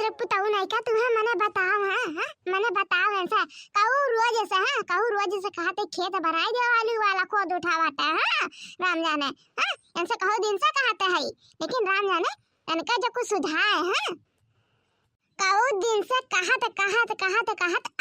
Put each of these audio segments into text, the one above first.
दहजरे पुताऊ नहीं का तुम्हें मने बताओ हां मने बताओ ऐसा कहू रोज ऐसा हां कहू रोज ऐसे कहते खेत भराई दे वाली वाला खुद उठावाता हां राम जाने हां ऐसे कहो दिन से कहते है लेकिन राम जाने इनका जो कुछ सुधार है हां कहू दिन से कहत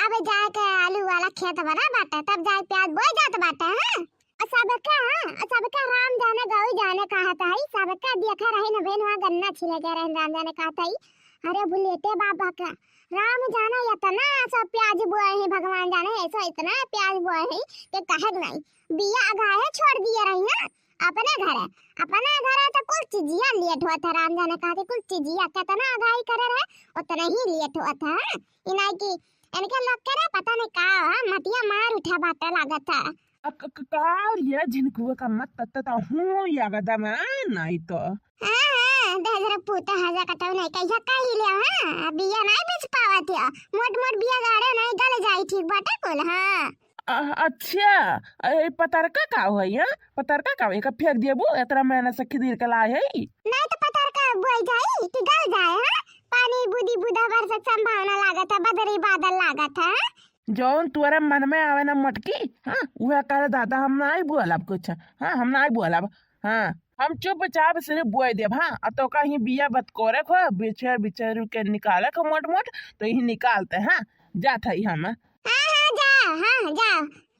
अब जाके आलू वाला खेत भरा बाटा तब जाके प्याज बोई जात बाटा हां सबका राम जाने गौ जाने कहता है सबका देखा रहे न बेन वहां गन्ना छिले गए रहे राम जाने कहता है अरे भुलेते बाबा का राम जाने इतना सब प्याज बोए हैं भगवान जाने ऐसा इतना प्याज बोए हैं कि कहत नहीं बिया अगाए छोड़ दिए रही ना अपने घर तो कुछ चीजिया लेट हुआ था राम जाने कहते कुछ चीजिया कितना अगाई करे रहे उतना ही लेट हुआ था इनाई की इनके लोग करे पता नहीं का मतिया मार उठा बाटा लागत था कार्य जिनको का मत तत्ता हूँ या गदा में नहीं तो हां दहजरा पुता हजा कटाऊ नहीं कहिया काई ले हां बिया नहीं बेच पावत है मोट बिया गाड़े नहीं गल जाई ठीक बाटे कोल हां अच्छा पतरका का है या पतरका का एक फेंक देबू एतरा मैंने सखी दिल के लाए है नहीं तो पतरका बोई जाई कि गल जाए हां पानी बुदी बुदा वर्षा संभावना लागत है बदरी बादल लागत है जौन तुअरा मन में आवे ना मटकी हाँ वह कह दादा हम नहीं बोलब कुछ हाँ हम नहीं बोलब हाँ हम चुपचाप सिर्फ बोए देब हाँ तो कहीं बिया बतकोरे खो बिचर के निकाले को मोट तो ही निकालते हाँ जात है हम हाँ जा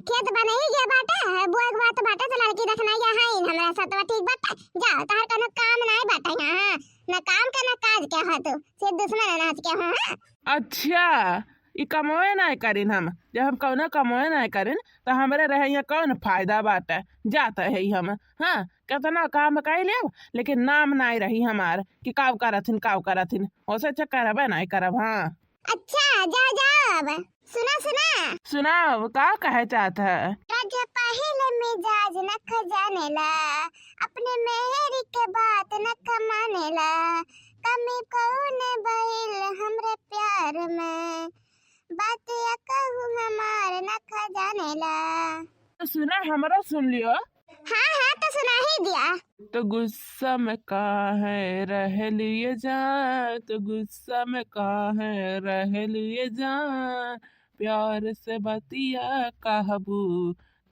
खेत बने ही गया बाटे बोए के बात बाटे तो लड़की देखना यहाँ ही हमरा साथ ठीक बाटे जा तार कोनो काम नहीं बाटे हां ना काम के ना काज के ह तू से दुश्मन नाच के हां अच्छा ई कमाए नहीं करिन हम जब हम कौन कमाए नहीं करिन तो हमारे रहे यहाँ कौन फायदा बाटे जाता है हम हाँ कितना काम कर ले लेकिन नाम नहीं रही हमार कि काव करथिन ओसे चक्कर नहीं करब हाँ अच्छा जा अब सुनाओ का कहे चाहता है राजा पहले मिजाज न खजानेला अपने मेहरी के बात न कमानेला कमी कौन भइल हमरे प्यार में बात या कहूँ हमार न खजानेला तो सुना हमारा सुन लियो हाँ तो सुना ही दिया तो गुस्सा में का है रह लिए जा तो गुस्सा में का है रह लिए जा प्यार से बतिया कहबू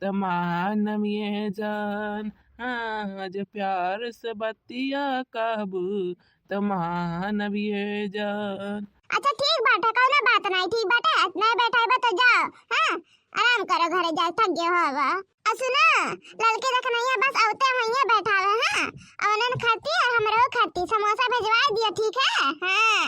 तमान ये जान हाँ जो प्यार से बतिया कहबू तमान ये जान अच्छा ठीक बाटे कौनो बात नहीं ठीक बाटे नहीं बैठा है तो जाओ हां आराम करो घरे जाओ थक गए होगा सुनो लड़के देख नहीं है बस औते वहीं बैठावे हां अनन खाती है हमरो खाती समोसा भेजवा दियो ठीक है हां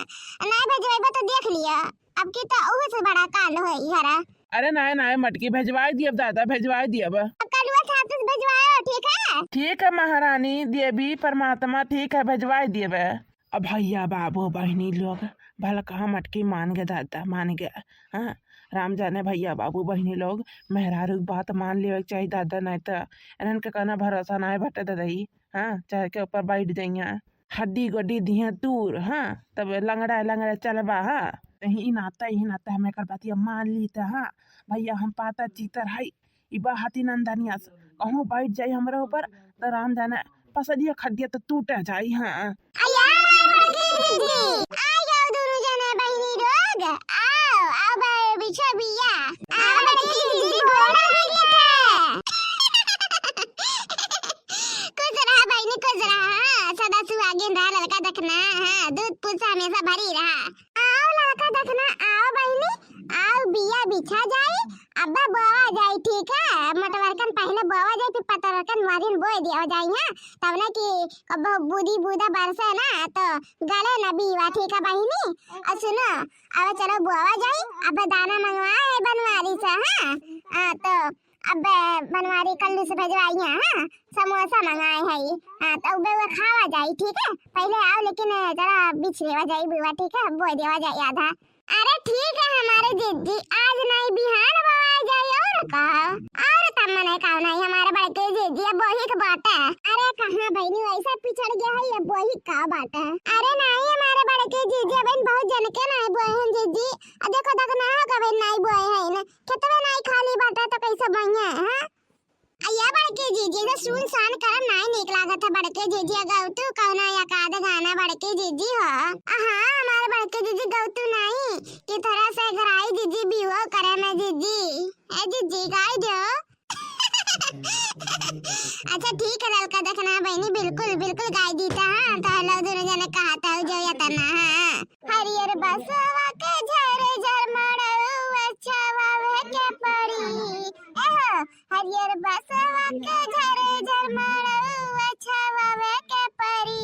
नहीं भेजवाइबो तो देख लिया अब की तो ओहे से बड़ा कांड होई हरा अरे नहीं मटकी भेजवाई दियब दादा भेजवाई दियब कलुआ छाप से भेजवाओ ठीक है महारानी देवी परमात्मा ठीक है भेजवाई दियब अब भैया बाबू बहनी लोग भला कहा मटकी मान गए दादा मान गया हाँ राम जाने भैया बाबू बहनी लोग मेहरारू बात मान ले चाहिए दादा नहीं तो इन्हन के कहना भरोसा नहीं बटे दादाई हाँ चाहे के ऊपर बैठ जाइए हड्डी गोड्डी दिया दूर हाँ तब लंगड़ा चलबा हाँ ही नाता हमें कर बातिया मान ली था हाँ भैया हम पाता चीतर है इबा हाथी नंदनिया कहूँ बैठ जाये हमारे ऊपर तो राम जाने पसलिया खड्डिया तो टूट जाये हाँ दूध पुल हमेशा भरी रहा आओ लड़का देखना आओ बहनी आओ बिया बिछा जाए अब्बा बोवा जाए ठीक है मोटवरकन पहले बोवा जाए फिर पतरकन वादिन बोए दिया जाए हां तब ना कि कब बुदी बुदा बरसे ना तो गले न बीवा ठीक है बहनी और सुनो अब चलो बोवा जाए अब दाना मंगवाए बनवारी से हां तो अब बनवारी कल्लू से भेजवाई हां समोसा मंगाए है हां तो वो खावा जाए ठीक है पहले आओ लेकिन जरा बिछ लेवा जाए बुआ ठीक है बोए देवा जाए आधा अरे ठीक है हमारे जीजी आज नहीं बिहान बोआ जाए और का और तम्मा नहीं का नहीं हमारे बड़के जीजी अब वही का बात है अरे कहां बहनी वैसा पिछड़ गया है अब वही का बात है अरे नहीं हमारे बड़के जीजी अब बहुत जन के नहीं बोए हैं जीजी देखो तक ना कभी नहीं बोए हैं ना खेतवे नहीं खाली बात है तो कैसे बइया हां अया बड़के जीजी तो सुनसान करम नहीं निक लागत है बड़के जीजी अगर तू कौना या का गाना बड़के जीजी हो हां हमारा हमारे बड़के जीजी गौतू नहीं कि थोड़ा सा घर आई जीजी भी वो करे मैं जीजी ए जीजी गाय दो। अच्छा ठीक है ललका देखना बहनी बिल्कुल बिल्कुल गाय दीता हां तो लोग दोनों जने कहता हो जो या तना हां हरियर बसवा के झरे झरमड़ऊ अच्छा वावे के पड़ी एहो हरियर बसवा के झरे झरमड़ऊ अच्छा वावे के पड़ी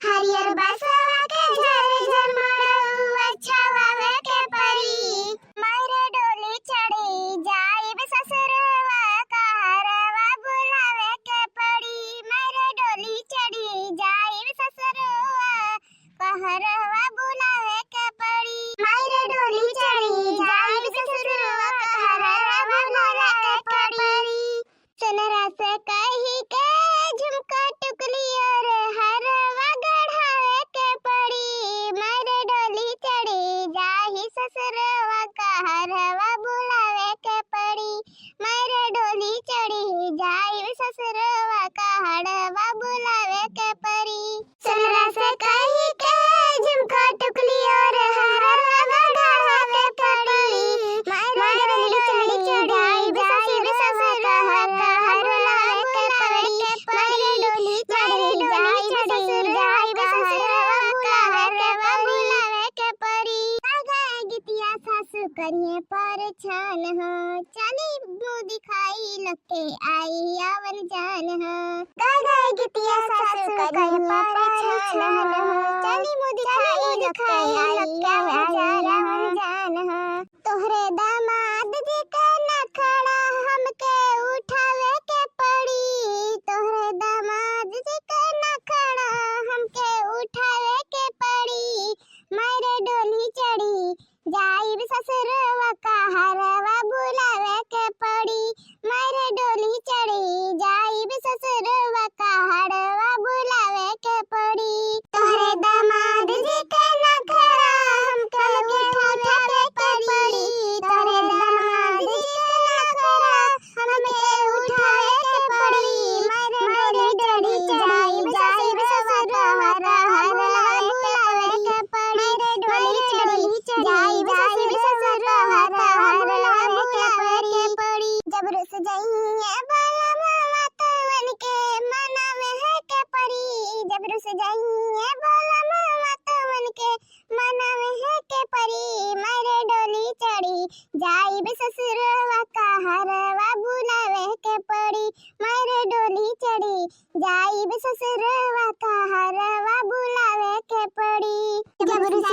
हरियर बसवा के झरे झरमड़ऊ अच्छा वावे के पड़ी मारे डोली चढ़ी जाई बे ससुरवा कहरवा बुलावे के पड़ी मारे डोली चढ़ी जाई बे ससुरवा कहरवा बुलावे के पड़ी मारे डोली चढ़ी जाई बे ससुरवा कहरवा बुलावे के पड़ी सुनरा से कही के झुमका टुकली और हरवा गढ़ावे के पड़ी मारे डोली चढ़ी जाही ससुरवा कहरवा बुलावे के पड़ी मारे डोली चढ़ी जाई ससुरवा कहरवा बुलावे के पड़ी सुनरा से कही के झुमका टुकली और हरवा गढ़ावे के पड़ी मारे डोली चढ़ी जाई ससुरवा कहरवा के पड़ी मारे डोली चढ़ी जाई ससुरवा कहरवा बुलावे के पड़ी गाय गीतिया सासु करिए पर छान हो चली मुंह दिखाई लके आई आवन जान हो गाय गीतिया सासु करिए पर छान हो चली मुंह दिखाई लके आई आवन जान हो तोहरे दामाद जी के नखड़ा हमके उठावे के पड़ी तोहरे दामाद जी के नखड़ा हमके उठावे के पड़ी मारे डोली चढ़ी जाई ससुरवा कहरवा बुलावे के पड़ी मारे डोली चढ़ी जाई ससुरवा कहरवा बुलावे के पड़ी तोहरे दामाद जी के नखरा हमके उठावे के पड़ी तोहरे दामाद जी के नखरा हमके उठावे के पड़ी मारे डोली चढ़ी जाई ससुरवा कहरवा बुलावे के पड़ी डोली चढ़ी जाई ससुरवा कहरवा बुलावे के पड़ी जब रुस जाइए बाला मामा तवन के मनावे है के पड़ी जब रुस जाइए बाला मामा तवन के मनावे है के पड़ी मारे डोली चढ़ी जाई ससुरवा कहरवा बुलावे के पड़ी मारे डोली चढ़ी जाई ससुरवा कहरवा बुलावे के पड़ी जब रुस